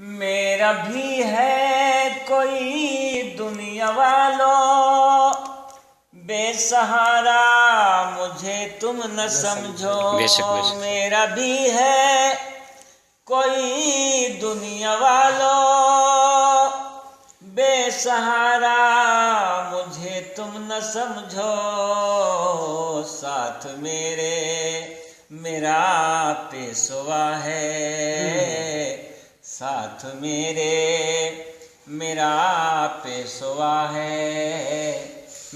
میرا بھی ہے کوئی دنیا والوں، بے سہارا مجھے تم نہ سمجھو۔ بے شک میرا بھی ہے کوئی دنیا والوں، بے سہارا مجھے تم نہ سمجھو۔ ساتھ میرا پیشوا ہے، ساتھ میرا پیشوا ہے۔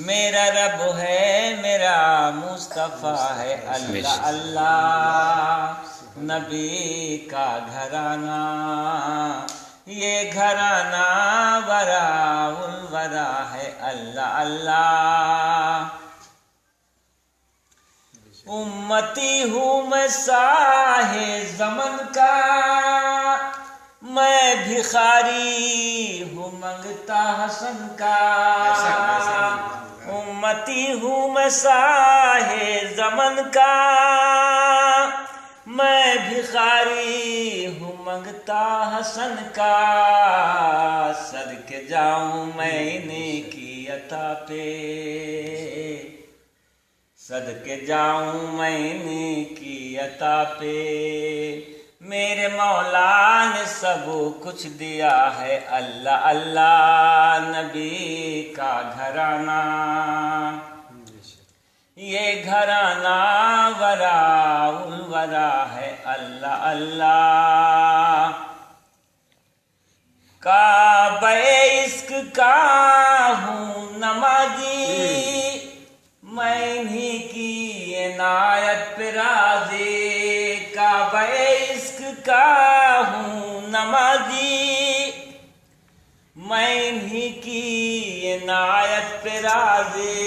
میرا رب ہے، میرا مصطفیٰ ہے، اللہ اللہ نبی کا گھرانہ، یہ گھرانہ وراء الورا ہے، اللہ اللہ۔ امتی ہوں میں ساہے زمن کا، میں بھخاری ہوں منگتا حسن کا۔ امتی ہوں میں ساہے زمن کا، میں بھخاری ہوں منگتا حسن کا۔ صدقے جاؤں میں انہیں کی عطا پہ، صدقے جاؤں میں انہیں کی عطا پہ۔ میرے مولا نے سب کچھ دیا ہے، اللہ اللہ نبی کا گھرانہ، یہ گھرانہ وراء الورا ہے، اللہ اللہ۔ کعبہ عشق کا ہوں نمازی، میں انہیں کی عنایت پہ راضی۔ کعبہ عشق کا ہوں نمازی، میں انہیں کی عنایت پہ راضی۔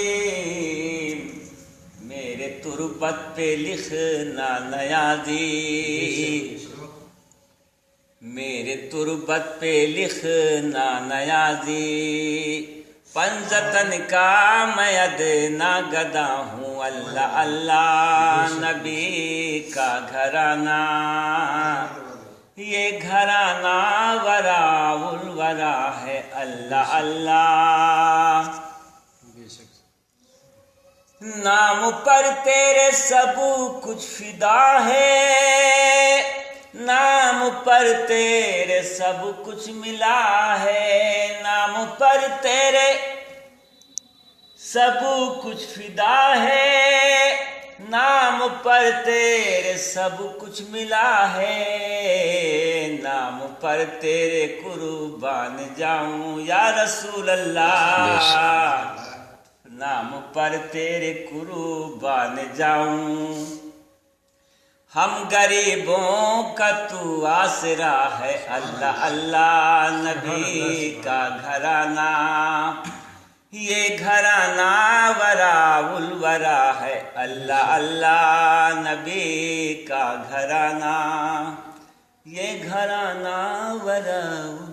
میرے تربت پہ لکھنا نیازی، میرے تربت پہ لکھنا نیازی۔ پنجتن کا میں ادنا گدا ہوں، اللہ اللہ نبی کا گھرانہ، یہ گھرانہ وراء الورا ہے، اللہ اللہ۔ نام پر تیرے سب کچھ فدا ہے، نام پر تیرے سب کچھ ملا ہے، نام پر تیرے سب کچھ فدا ہے، نام پر تیرے سب کچھ ملا ہے۔ نام پر تیرے قربان جاؤں یا رسول اللہ، نام پر تیرے قربان جاؤں۔ ہم غریبوں کا تو آسرا ہے، اللہ اللہ نبی کا گھرانہ، یہ گھرانہ وراء الورا ہے، اللہ اللہ نبی کا گھرانہ، یہ گھرانہ وراء